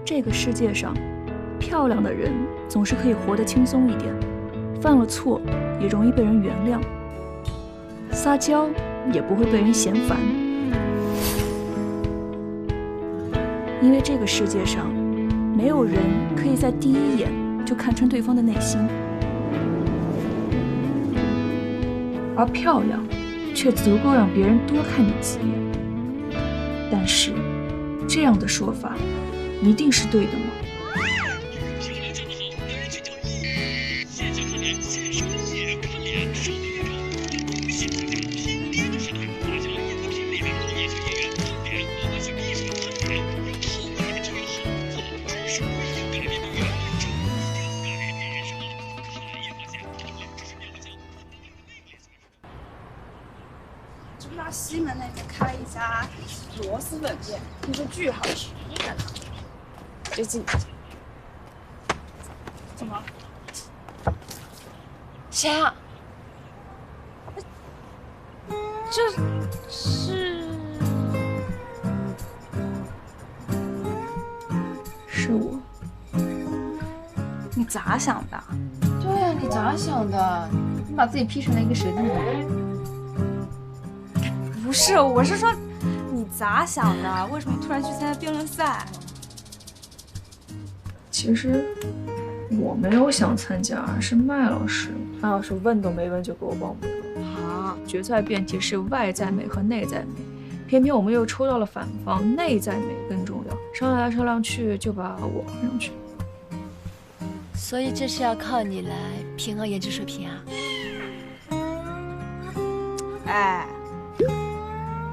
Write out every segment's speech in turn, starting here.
这个世界上，漂亮的人总是可以活得轻松一点，犯了错也容易被人原谅，撒娇也不会被人嫌烦。因为这个世界上，没有人可以在第一眼就看穿对方的内心，而漂亮却足够让别人多看你几眼。但是，这样的说法一定是对的吗？知道西门那边开了一家螺蛳粉店，听说巨好吃，就进去。怎么？谁啊？这是我。你咋想的？对呀，你咋想的？你把自己 P 成了一个蛇精。不是，我是说，你咋想的？为什么突然去参加辩论赛？其实我没有想参加，是麦老师问都没问就给我报名了。啊，决赛辩题是外在美和内在美，偏偏我们又抽到了反方，内在美更重要。商量来商量去，就把我放上去。所以这是要靠你来平衡颜值水平啊！哎，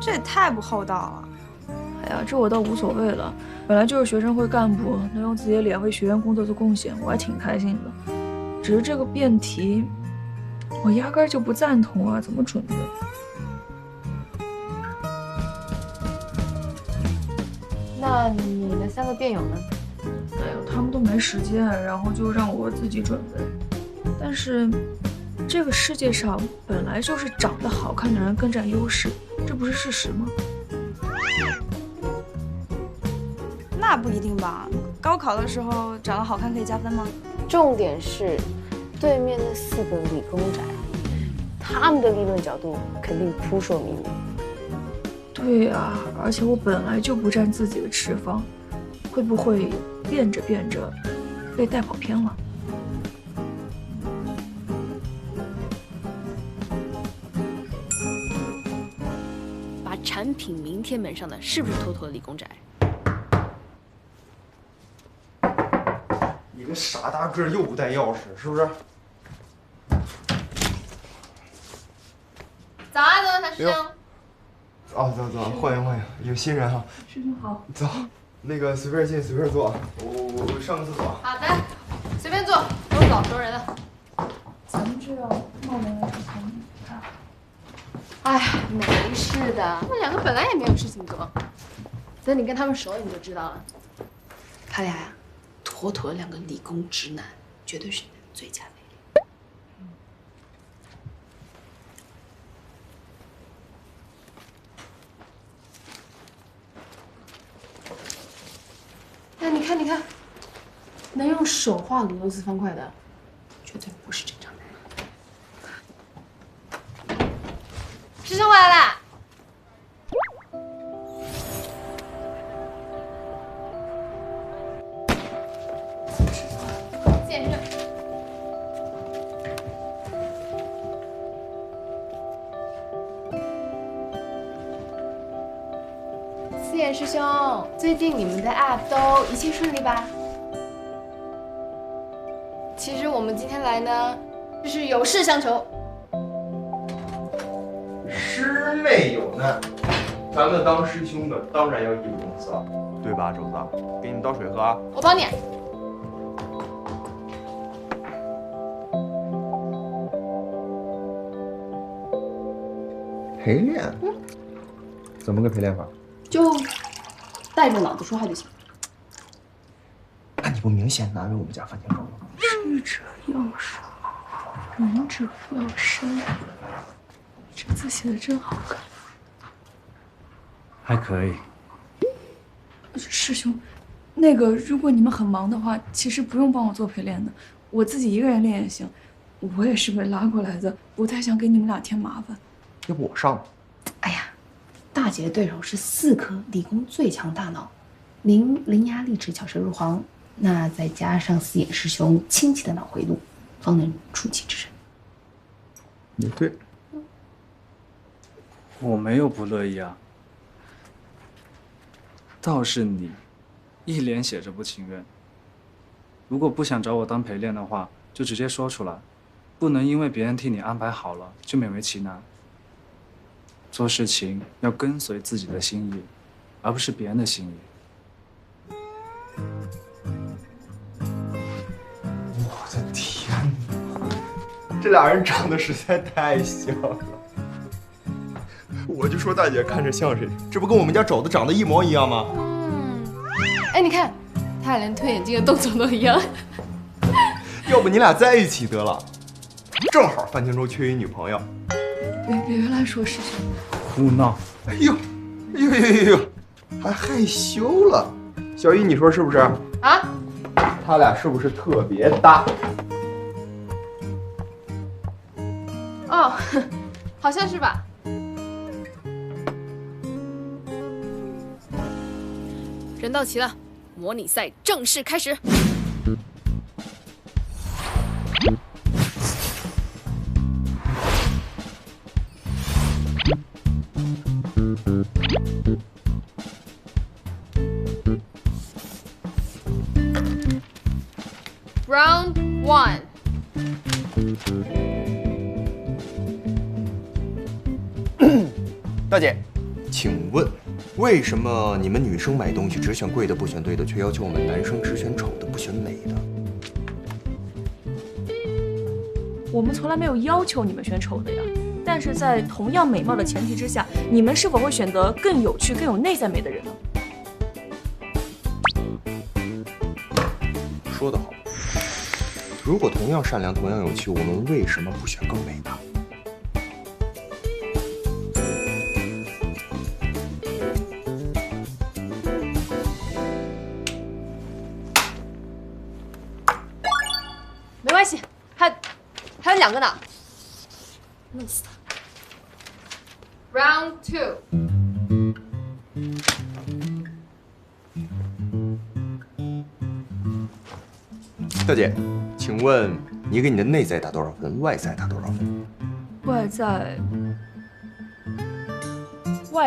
这也太不厚道了。哎呀，这我倒无所谓了，本来就是学生会干部，能用自己的脸为学院工作做贡献，我还挺开心的。只是这个辩题，我压根儿就不赞同啊，怎么准备？那你的3个辩友呢？哎呦，他们都没时间，然后就让我自己准备。但是，这个世界上本来就是长得好看的人更占优势，这不是事实吗？那不一定吧？高考的时候长得好看可以加分吗？重点是，对面那4个理工宅，他们的理论角度肯定扑朔迷离。对啊，而且我本来就不占自己的持方，会不会辩着辩着被带跑偏了？把产品名贴门上的是不是偷偷的理工宅？你个傻大个又不带钥匙，是不是？早啊，早谭师兄。哦，走，欢迎，有新人哈。师兄好。走，那个随便进随便坐，我上个厕所。好的，随便坐，不用走，收人了。咱们这样冒昧来看。哎，没事的，那2个本来也没有事情做，等你跟他们熟了你就知道了。他俩呀，妥妥的2个理工直男，绝对是你的最佳魅力。那你看，能用手画俄罗斯方块的，绝对不是正常人。师兄回来啦！健身。思妍师兄，最近你们的 app 都一切顺利吧？其实我们今天来呢，就是有事相求。师妹有难，咱们当师兄的当然要义不容辞啊，对吧，肘子？给你们倒水喝啊。我帮你。陪练？怎么个陪练法？就带着脑子说话就行。那你不明显难为我们家范天高吗？智者要守，仁者要生。这字写的真好看。还可以。师兄，那个，如果你们很忙的话，其实不用帮我做陪练的，我自己一个人练也行。我也是被拉过来的，不太想给你们俩添麻烦。要不我上吧？哎呀，大姐的对手是4颗理工最强大脑，您伶牙俐齿、巧舌如簧，那再加上4眼师兄清奇的脑回路，方能出奇制胜。也对。我没有不乐意啊，倒是你，一脸写着不情愿。如果不想找我当陪练的话，就直接说出来，不能因为别人替你安排好了就勉为其难。做事情要跟随自己的心意，而不是别人的心意。我的天哪，这俩人长得实在太像了。我就说大姐看着像谁，这不跟我们家肘子长得一模一样吗？哎，你看，他俩连推眼镜的动作都一样。要不你俩在一起得了，正好范天舟缺一女朋友。别乱说，师兄。胡闹！哎呦，哎呦呦呦呦，还害羞了。小姨，你说是不是？啊？他俩是不是特别搭？哦，好像是吧。人到齐了，模拟赛正式开始。Round 1。大姐，请问为什么你们女生买东西只选贵的不选对的，却要求我们男生只选丑的不选美的？我们从来没有要求你们选丑的呀，但是在同样美貌的前提之下，你们是否会选择更有趣、更有内在美的人呢？说得好，如果同样善良、同样有趣，我们为什么不选更美的？没关系，还有2个呢，弄死他。Round 2。大姐，请问你给你的内在打多少分？外在打多少分？外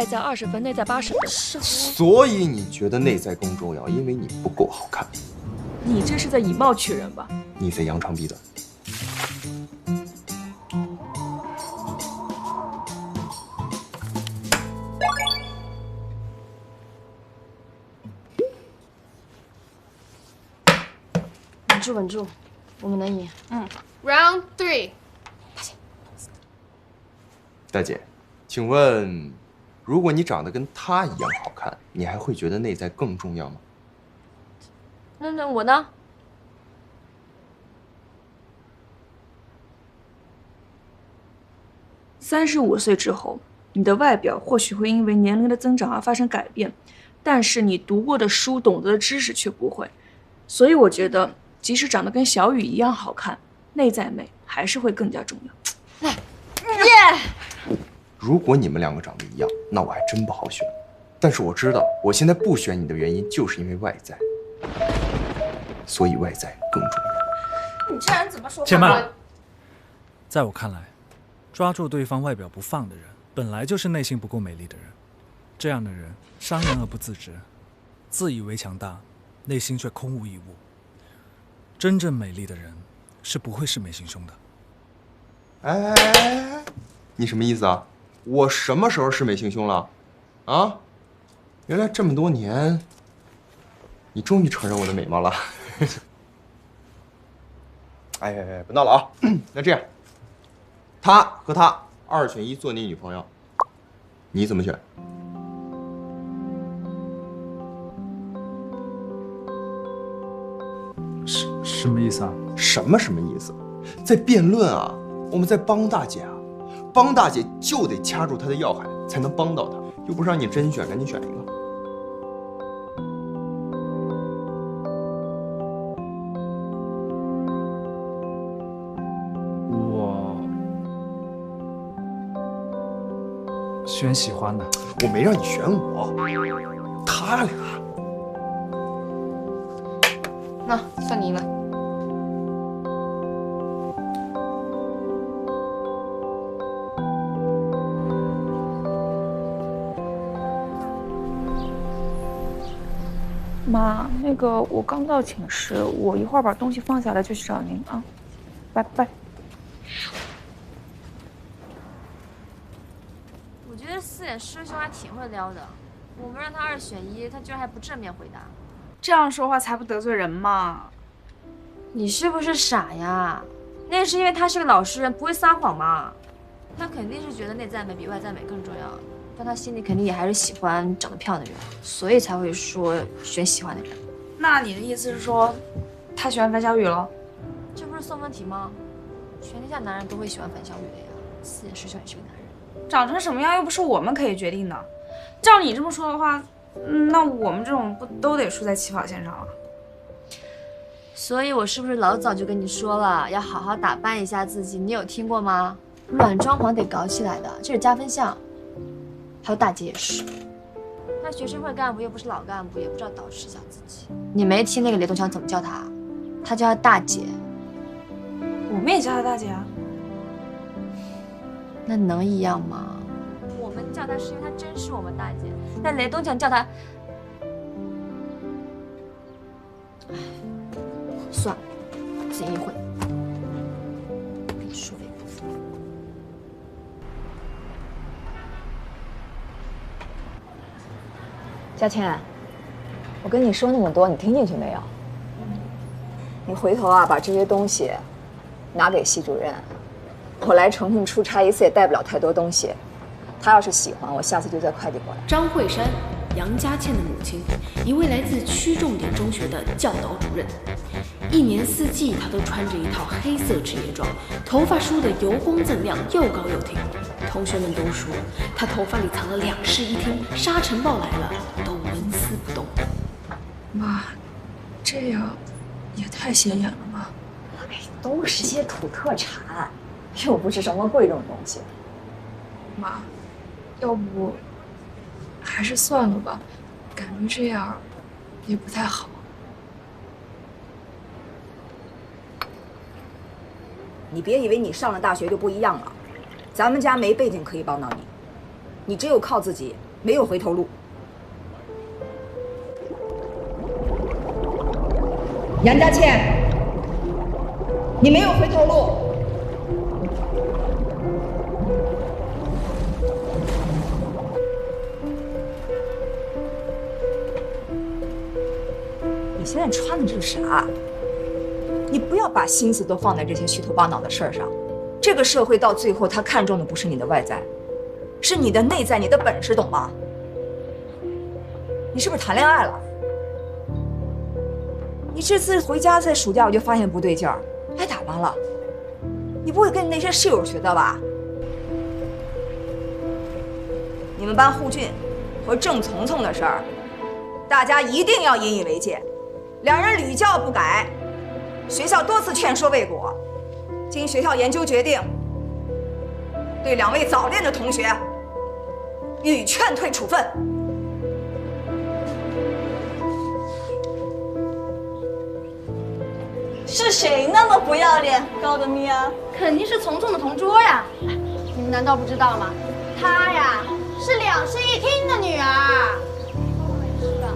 在20分，内在80分。所以你觉得内在更重要，因为你不够好看。你这是在以貌取人吧？你在扬长避短。稳住，我们能赢。Round 3。大姐，请问，如果你长得跟他一样好看，你还会觉得内在更重要吗？那我呢？35岁之后，你的外表或许会因为年龄的增长而发生改变，但是你读过的书、懂得的知识却不会。所以我觉得，即使长得跟小雨一样好看，内在美还是会更加重要。如果你们2个长得一样，那我还真不好选。但是我知道，我现在不选你的原因，就是因为外在，所以外在更重要。你这人怎么说话？且慢，在我看来，抓住对方外表不放的人，本来就是内心不够美丽的人。这样的人伤人而不自知，自以为强大，内心却空无一物。真正美丽的人是不会是美心胸的。哎，你什么意思啊？我什么时候是美心胸了？啊？原来这么多年，你终于承认我的美貌了。哎，不闹了啊！那这样，他和他2选1做你女朋友，你怎么选？什么意思啊？什么意思？在辩论啊！我们在帮大姐啊！帮大姐就得掐住她的要害，才能帮到她。又不是让你真选，赶紧选一个。选喜欢的。我没让你选我，他俩。那算你赢了。妈，那个我刚到寝室，我一会儿把东西放下来就去找您啊，拜拜。我觉得4眼师兄还挺会撩的，我们让他2选1，他居然还不正面回答。这样说话才不得罪人嘛。你是不是傻呀？那是因为他是个老实人，不会撒谎嘛。他肯定是觉得内在美比外在美更重要，但他心里肯定也还是喜欢长得漂亮的人，所以才会说选喜欢的人。那你的意思是说，他喜欢樊小雨了？这不是送分题吗？全天下男人都会喜欢樊小雨的呀，4眼师兄也是个男人。长成什么样又不是我们可以决定的。照你这么说的话，那我们这种不都得输在起跑线上了？所以我是不是老早就跟你说了，要好好打扮一下自己？你有听过吗？软装潢得搞起来的，这是加分项。还有大姐也是，她学生会干部又不是老干部，也不知道捯饬一下自己。你没听那个雷东强怎么叫她？她叫她大姐。我们也叫她大姐啊。那能一样吗？我们叫她是因为她真是我们大姐，但雷东强叫她，哎，算了，自己一会。跟你说也不服。佳倩，我跟你说那么多，你听进去没有？你回头啊，把这些东西拿给系主任。我来重庆出差一次也带不了太多东西，他要是喜欢，我下次就再快递过来。张慧珊，杨佳倩的母亲，一位来自区重点中学的教导主任。一年四季，她都穿着一套黑色职业装，头发梳得油光锃亮，又高又挺。同学们都说，她头发里藏了2室1厅，沙尘暴来了都纹丝不动。妈，这样也太显眼了吧？哎，都是些土特产，又不是什么贵重东西。妈，要不还是算了吧，感觉这样也不太好。你别以为你上了大学就不一样了，咱们家没背景可以帮到你，你只有靠自己，没有回头路。杨佳倩，你没有回头路。你现在穿的这是啥？你不要把心思都放在这些虚头巴脑的事儿上。这个社会到最后，他看重的不是你的外在，是你的内在，你的本事，懂吗？你是不是谈恋爱了？你这次回家在暑假我就发现不对劲儿，还打扮了。你不会跟你那些室友学的吧？你们班护俊和郑从从的事儿，大家一定要引以为戒。两人屡教不改，学校多次劝说未果，经学校研究决定，对2位早恋的同学予以劝退处分。是谁那么不要脸，高德咪啊？肯定是从从的同桌呀！你们难道不知道吗？她呀是2室1厅的女儿。是吧？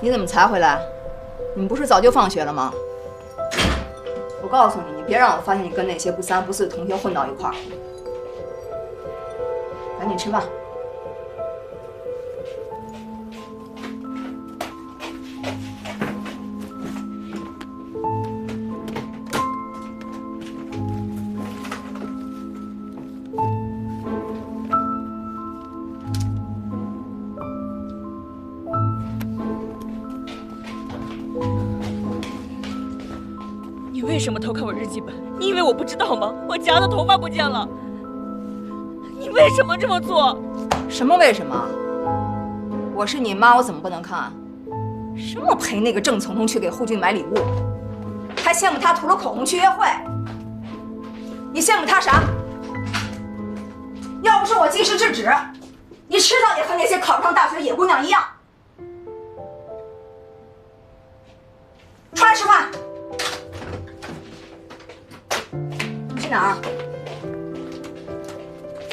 你怎么才回来？你们不是早就放学了吗？我告诉你，你别让我发现你跟那些不三不四的同学混到一块儿。赶紧吃饭。什么偷看我日记本？你以为我不知道吗？我夹的头发不见了。你为什么这么做？什么为什么？我是你妈，我怎么不能看？什么陪那个郑从从去给护俊买礼物，还羡慕他涂了口红去约会。你羡慕他啥？要不是我及时制止，你迟早也和那些考不上大学的野姑娘一样。出来吃饭。你去哪儿？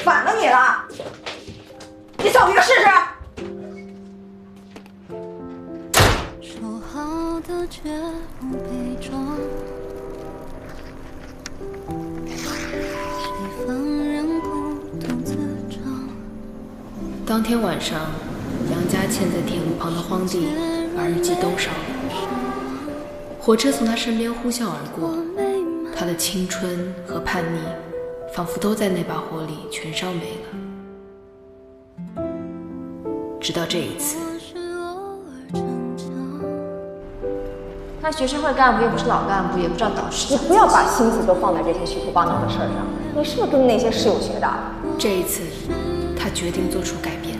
反了你了！你走一个试试。说好的绝不被撞，谁放任孤独自长。当天晚上，杨佳倩在铁路旁的荒地把日记都烧了。火车从她身边呼啸而过，她的青春和叛逆仿佛都在那把火里全烧没了。直到这一次，他学生会干部又不是老干部，也不知道导师。你不要把心思都放在这些虚头巴脑的事儿上。你是不是跟那些室友学的？这一次，他决定做出改变。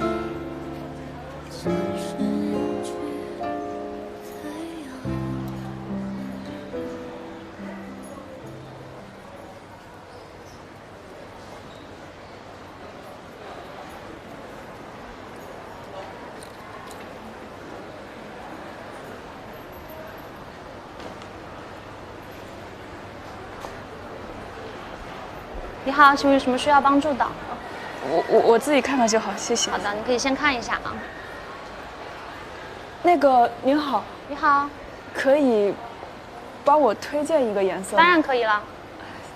你好，请问有什么需要帮助的？我自己看看就好，谢谢。好的，你可以先看一下啊。那个您好，你好，可以帮我推荐一个颜色吗？当然可以了，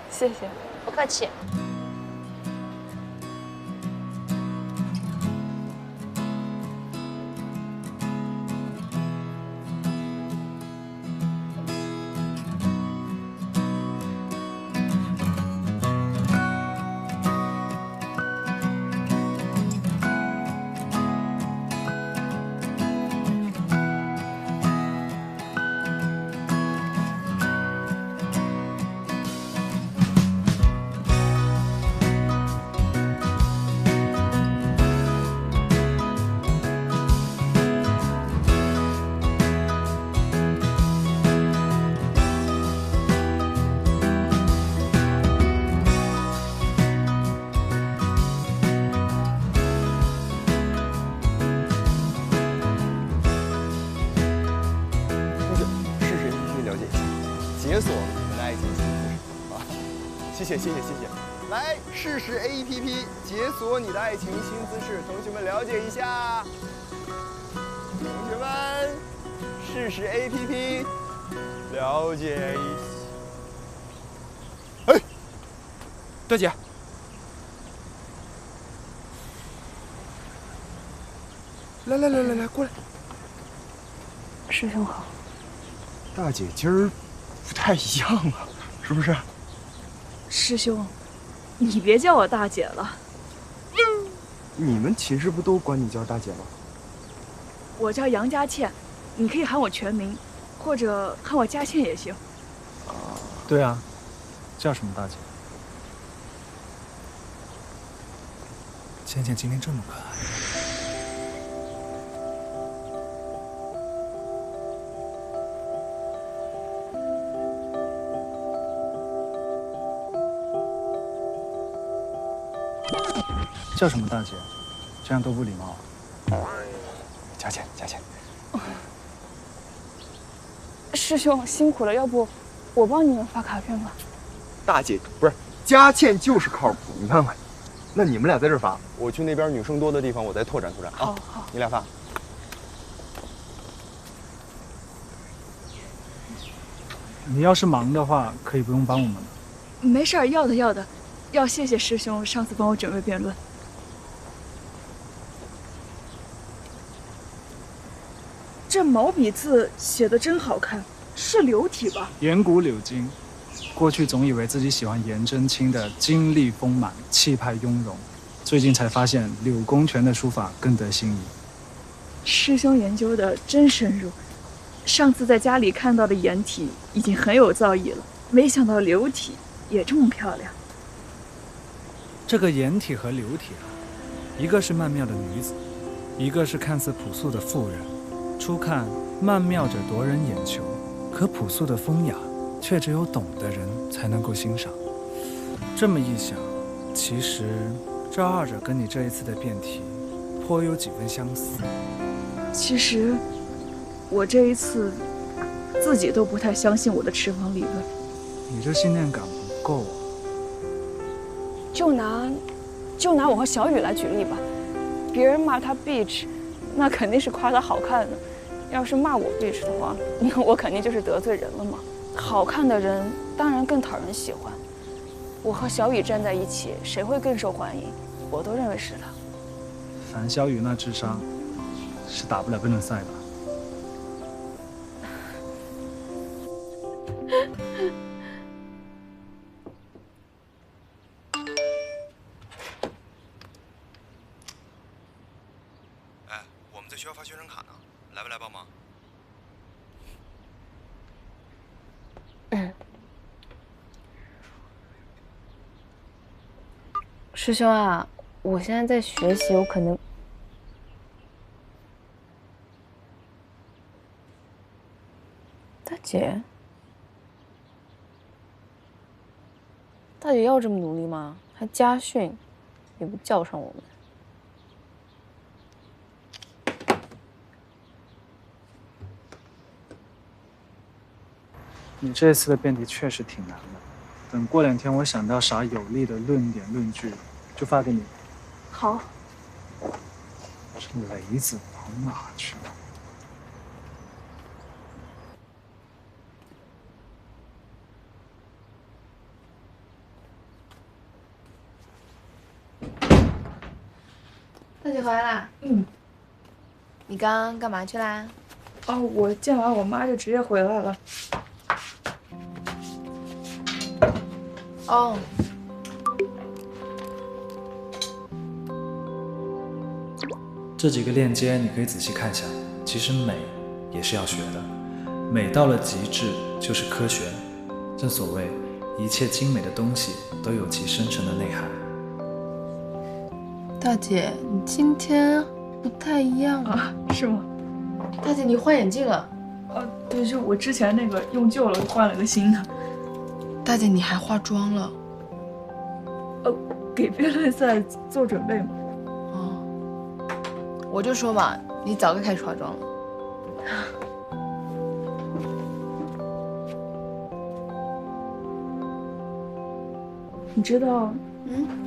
谢谢。不客气。解锁你们的爱情新姿势啊！谢谢。来试试 APP 解锁你的爱情新姿势，同学们了解一下。同学们，试试 APP 了解一下。哎，大姐，来，过来。师兄好。大姐今儿不太一样啊，是不是？师兄，你别叫我大姐了。你们寝室不都管你叫大姐吗？我叫杨佳倩，你可以喊我全名，或者喊我佳倩也行。对啊，叫什么大姐？倩倩今天这么可爱。叫什么大姐？这样多不礼貌。佳倩。师兄辛苦了，要不我帮你们发卡片吧？大姐不是佳倩就是靠谱，你看看。那你们俩在这发，我去那边女生多的地方，我再拓展啊。好，你俩发。你要是忙的话，可以不用帮我们的。没事儿，要的，要谢谢师兄上次帮我准备辩论。这毛笔字写的真好看，是柳体吧？岩谷柳金，过去总以为自己喜欢颜真卿的精力丰满、气派雍容，最近才发现柳公权的书法更得心意。师兄研究的真深入，上次在家里看到的颜体已经很有造诣了，没想到流体也这么漂亮。这个颜体和流体啊，一个是曼妙的女子，一个是看似朴素的妇人。初看曼妙者夺人眼球，可朴素的风雅却只有懂的人才能够欣赏。这么一想，其实这二者跟你这一次的辩题颇有几分相似。其实我这一次自己都不太相信我的持方理论。你这信念感不够啊。就拿我和小雨来举例吧，别人骂他 bitch， 那肯定是夸他好看的；要是骂我 bitch 的话，那我肯定就是得罪人了嘛。好看的人当然更讨人喜欢。我和小雨站在一起，谁会更受欢迎？我都认为是他。樊小雨那智商是打不了辩论赛的。哎，我们在学校发学生卡呢，来不来帮忙？师兄啊，我现在在学习，我可能……大姐要这么努力吗？还家训，也不叫上我们。你这次的辩题确实挺难的，等过2天我想到啥有力的论点论据，就发给你。好。这雷子跑哪去了？大姐回来啦。你刚刚干嘛去啦？哦，我见完我妈就直接回来了。哦。这几个链接你可以仔细看下。其实美也是要学的，美到了极致就是科学。正所谓，一切精美的东西都有其深沉的内涵。大姐，你今天不太一样啊？是吗？大姐，你换眼镜了？对，就我之前那个用旧了，换了个新的。大姐，你还化妆了？给辩论赛做准备嘛。我就说嘛，你早该开始化妆了。你知道，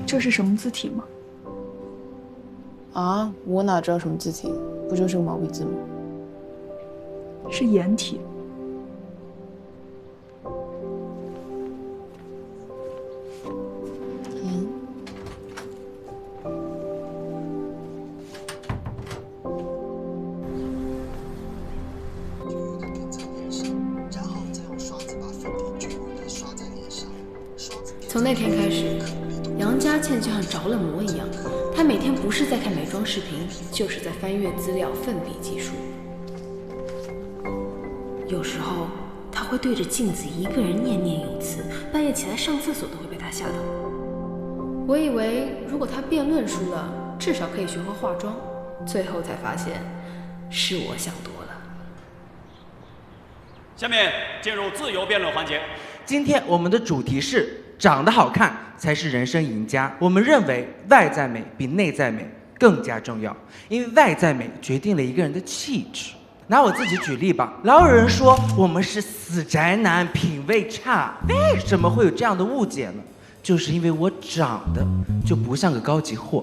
这是什么字体吗？啊，我哪知道什么字体？不就是个毛笔字吗？是颜体。从那天开始，杨佳倩就像着了魔一样，她每天不是在看美妆视频，就是在翻阅资料、奋笔疾书。有时候，她会对着镜子一个人念念有词，半夜起来上厕所都会被她吓到。我以为如果她辩论输了，至少可以学会化妆，最后才发现是我想多了。下面进入自由辩论环节。今天我们的主题是长得好看才是人生赢家。我们认为外在美比内在美更加重要，因为外在美决定了一个人的气质。拿我自己举例吧，老有人说我们是死宅男，品味差。为什么会有这样的误解呢？就是因为我长得就不像个高级货，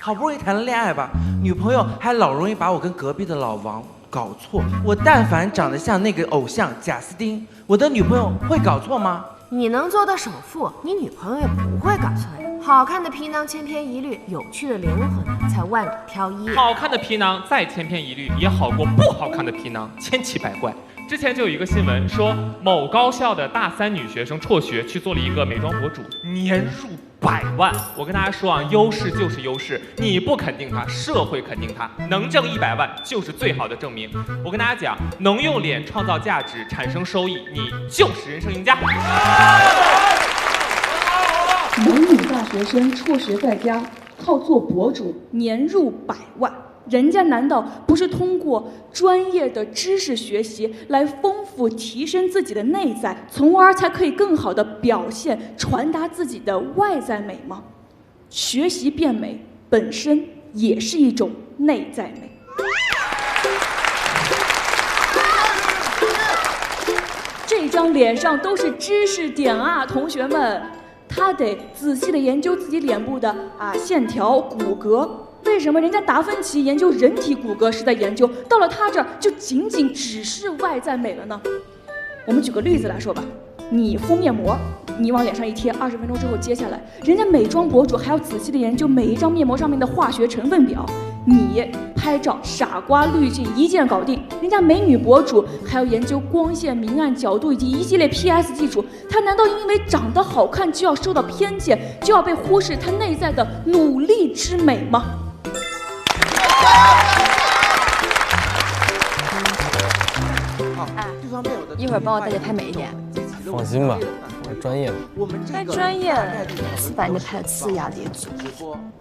好不容易谈了恋爱吧，女朋友还老容易把我跟隔壁的老王搞错。我但凡长得像那个偶像贾斯汀，我的女朋友会搞错吗？你能做到首富，你女朋友也不会搞错呀。好看的皮囊千篇一律，有趣的灵魂才万里挑一。好看的皮囊再千篇一律，也好过不好看的皮囊千奇百怪。之前就有一个新闻说，某高校的大3女学生辍学去做了一个美妆博主，年入100万。我跟大家说啊，优势就是优势，你不肯定它，社会肯定它，能挣100万就是最好的证明。我跟大家讲，能用脸创造价值、产生收益，你就是人生赢家。某女大学生辍学在家，靠做博主，年入100万。人家难道不是通过专业的知识学习来丰富提升自己的内在，从而才可以更好的表现传达自己的外在美吗？学习变美本身也是一种内在美。这张脸上都是知识点啊，同学们，他得仔细的研究自己脸部的线条、骨骼。为什么人家达芬奇研究人体骨骼是在研究，到了他这儿就仅仅只是外在美了呢？我们举个例子来说吧，你敷面膜，你往脸上一贴，20分钟之后揭下来，人家美妆博主还要仔细的研究每一张面膜上面的化学成分表。你拍照傻瓜滤镜一键搞定，人家美女博主还要研究光线、明暗、角度以及一系列 PS 技术。她难道因为长得好看就要受到偏见，就要被忽视她内在的努力之美吗？一会儿帮我大姐拍美一点。放心吧，我专业的。拍专业的，是把你拍的呲牙咧嘴。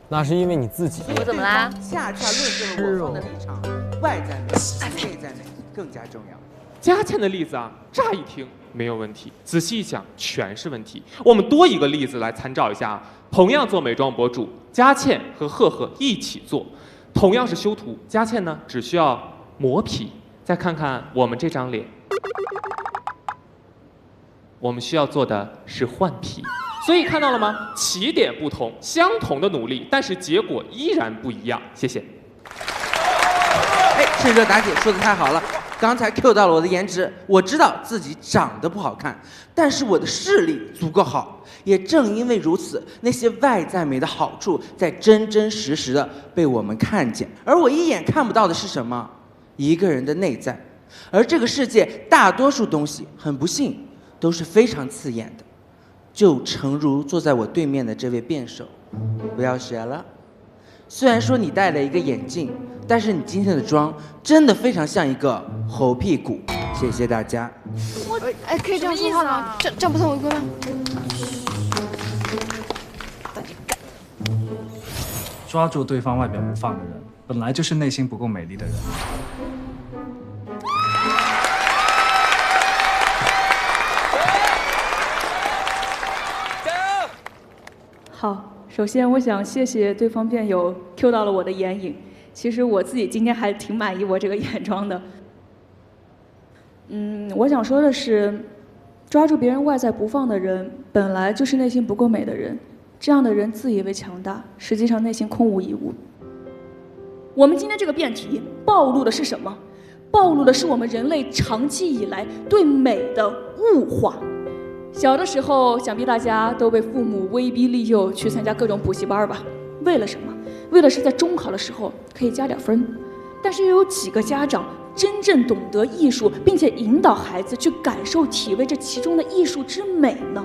那是因为你自己。我怎么啦？恰恰论证了我方的立场，外在美比内在美更加重要。佳倩的例子啊，乍一听没有问题，仔细一想全是问题。我们多一个例子来参照一下啊。同样做美妆博主，佳倩和赫赫一起做，同样是修图，佳倩呢只需要磨皮。再看看我们这张脸，我们需要做的是换皮。所以看到了吗？起点不同，相同的努力，但是结果依然不一样。谢谢。趁热打铁说的太好了，刚才 Q 到了我的颜值。我知道自己长得不好看，但是我的视力足够好。也正因为如此，那些外在美的好处在真真实实的被我们看见。而我一眼看不到的是什么？一个人的内在。而这个世界大多数东西，很不幸都是非常刺眼的。就诚如坐在我对面的这位辩手，不要学了。虽然说你戴了一个眼镜，但是你今天的妆真的非常像一个猴屁股。谢谢大家。可以这样说话吗？这样不算违规吗？抓住对方外表不放的人，本来就是内心不够美丽的人。好，首先我想谢谢对方辩友 Q 到了我的眼影。其实我自己今天还挺满意我这个眼妆的。我想说的是，抓住别人外在不放的人，本来就是内心不够美的人。这样的人自以为强大，实际上内心空无一物。我们今天这个辩题暴露的是什么？暴露的是我们人类长期以来对美的物化。小的时候，想必大家都被父母威逼利诱去参加各种补习班吧？为了什么？为了是在中考的时候可以加点分。但是又有几个家长真正懂得艺术，并且引导孩子去感受、体味这其中的艺术之美呢？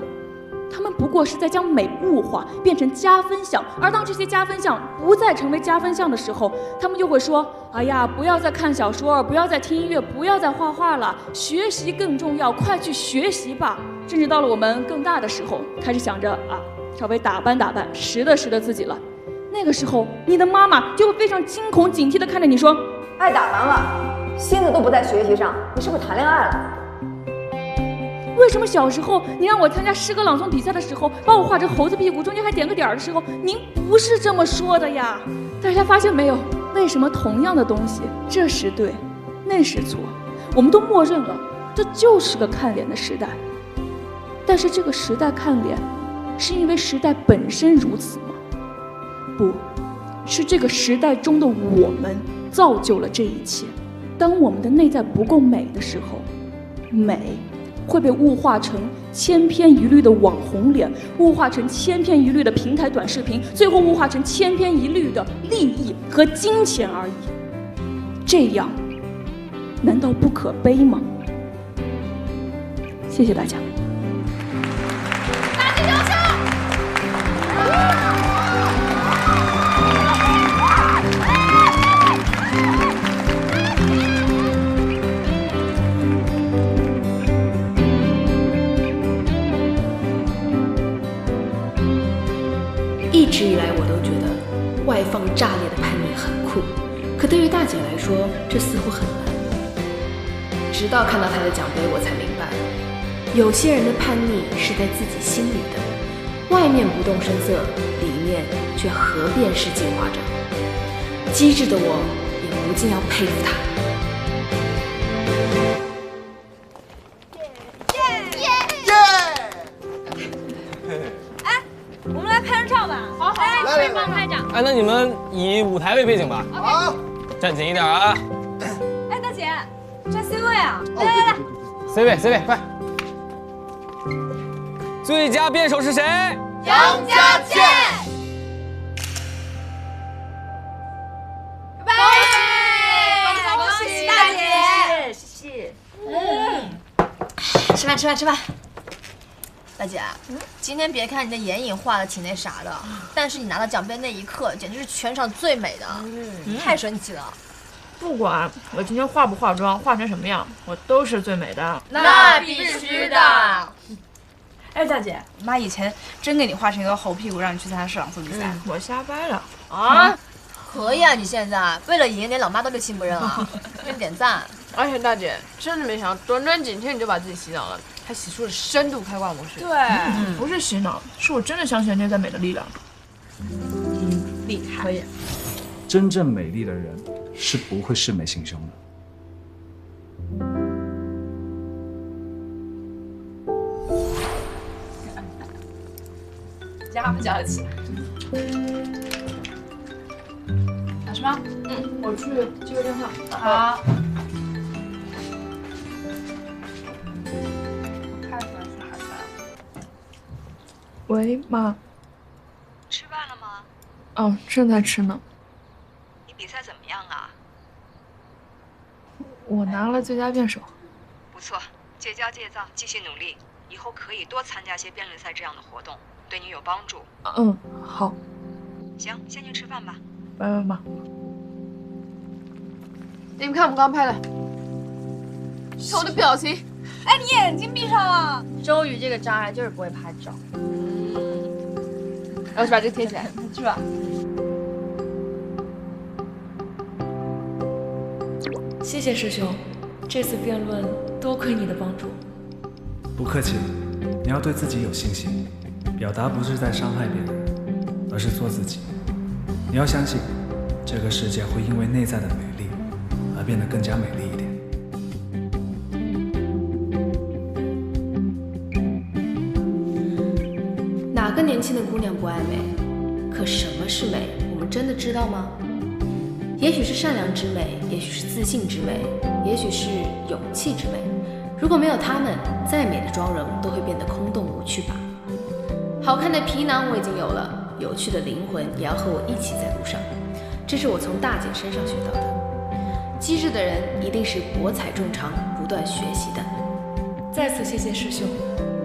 他们不过是在将美物化，变成加分项。而当这些加分项不再成为加分项的时候，他们就会说：哎呀，不要再看小说，不要再听音乐，不要再画画了，学习更重要，快去学习吧。甚至到了我们更大的时候，开始想着稍微打扮打扮，拾掇拾掇自己了。那个时候，你的妈妈就会非常惊恐警惕地看着你说：爱打扮了，心思都不在学习上，你是不是谈恋爱了？为什么小时候你让我参加诗歌朗诵比赛的时候，把我画成猴子屁股，中间还点个点的时候，您不是这么说的呀？大家发现没有？为什么同样的东西，这时对，那时错，我们都默认了，这就是个看脸的时代。但是这个时代看脸，是因为时代本身如此吗？不，是这个时代中的我们造就了这一切。当我们的内在不够美的时候，美会被物化成千篇一律的网红脸，物化成千篇一律的平台短视频，最后物化成千篇一律的利益和金钱而已。这样难道不可悲吗？谢谢大家。大气优秀！一直以来，我都觉得外放炸裂的叛逆很酷，可对于大姐来说，这似乎很难。直到看到她的奖杯，我才明白，有些人的叛逆是在自己心里的，外面不动声色，里面却河变式计划着。机智的我，也不禁要佩服她。我们来拍张照吧。好，来，这边帮拍张。哎，那你们以舞台为背景吧。好，站紧一点啊。哎，大姐，站 C 位啊！来，C 位，快！最佳辩手是谁？杨佳倩。恭喜大姐！谢谢。吃饭。大姐，今天别看你的眼影画的挺那啥的，但是你拿到奖杯那一刻，简直是全场最美的，太神奇了。不管我今天化不化妆，化成什么样，我都是最美的。那必须的。哎，大姐，妈以前真给你画成一个猴屁股，让你去参加诗朗诵比赛。我瞎掰了啊！可以啊，你现在为了赢，连老妈都六亲不认了，给你点赞。而且大姐真的没想到，短短几天你就把自己洗脑了，还洗出了深度开挂模式。对，不是洗脑，是我真的相信内在美的力量。厉害，可以。真正美丽的人是不会视美行凶的。加不加得起？打什么？我去接个电话。好。喂，妈。吃饭了吗？哦，正在吃呢。你比赛怎么样啊？我拿了最佳辩手。不错，戒骄戒躁，继续努力，以后可以多参加些辩论赛这样的活动，对你有帮助。好。行，先去吃饭吧。拜拜，妈。你们看我们刚拍的，看我的表情。哎，你眼睛闭上了。周瑜这个渣男就是不会拍照。我去把这个贴起来，去吧。谢谢师兄，这次辩论多亏你的帮助。不客气，你要对自己有信心，表达不是在伤害别人，而是做自己。你要相信，这个世界会因为内在的美丽而变得更加美丽一点。哪个年轻的姑娘不爱美？可什么是美？我们真的知道吗？也许是善良之美，也许是自信之美，也许是勇气之美。如果没有她们，再美的妆容都会变得空洞无趣吧。好看的皮囊我已经有了，有趣的灵魂也要和我一起在路上。这是我从大姐身上学到的。机智的人一定是博采众长，不断学习的。再次谢谢师兄，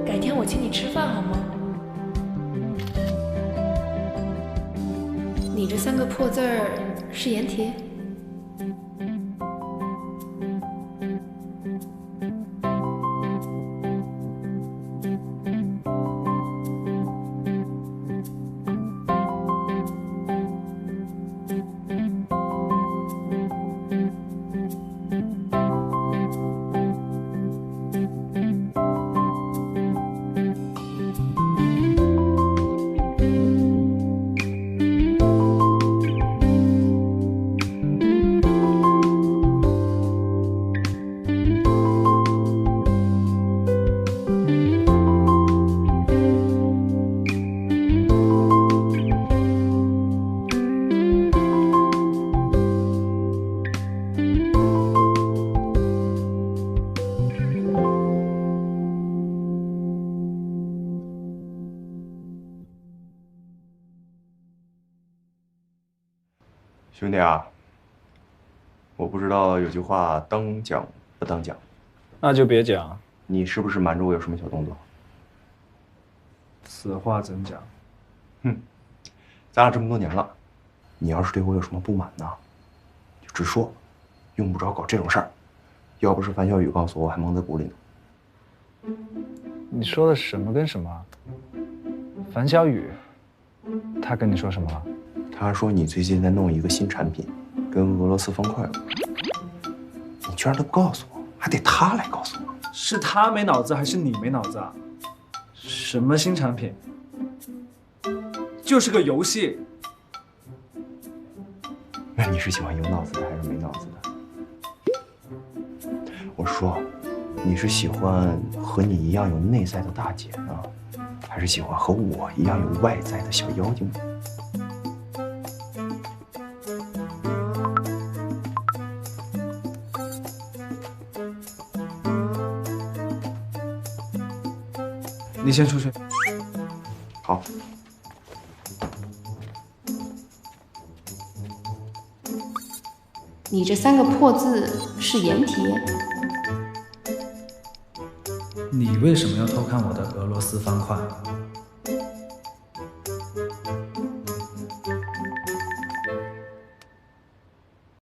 改天我请你吃饭好吗？你这3个破字儿是盐铁？兄弟啊，我不知道有句话当讲不当讲，那就别讲，你是不是瞒着我有什么小动作？此话怎讲？哼，咱俩这么多年了，你要是对我有什么不满呢，就直说，用不着搞这种事儿。要不是樊小雨告诉我，我还蒙在鼓里呢。你说的什么跟什么？樊小雨，他跟你说什么了？他说你最近在弄一个新产品，跟俄罗斯方块有关。你居然都不告诉我，还得他来告诉我。是他没脑子还是你没脑子啊？什么新产品？就是个游戏。那你是喜欢有脑子的还是没脑子的？我说，你是喜欢和你一样有内在的大姐呢，还是喜欢和我一样有外在的小妖精呢？你先出去。好。你这3个破字是颜体？你为什么要偷看我的俄罗斯方块？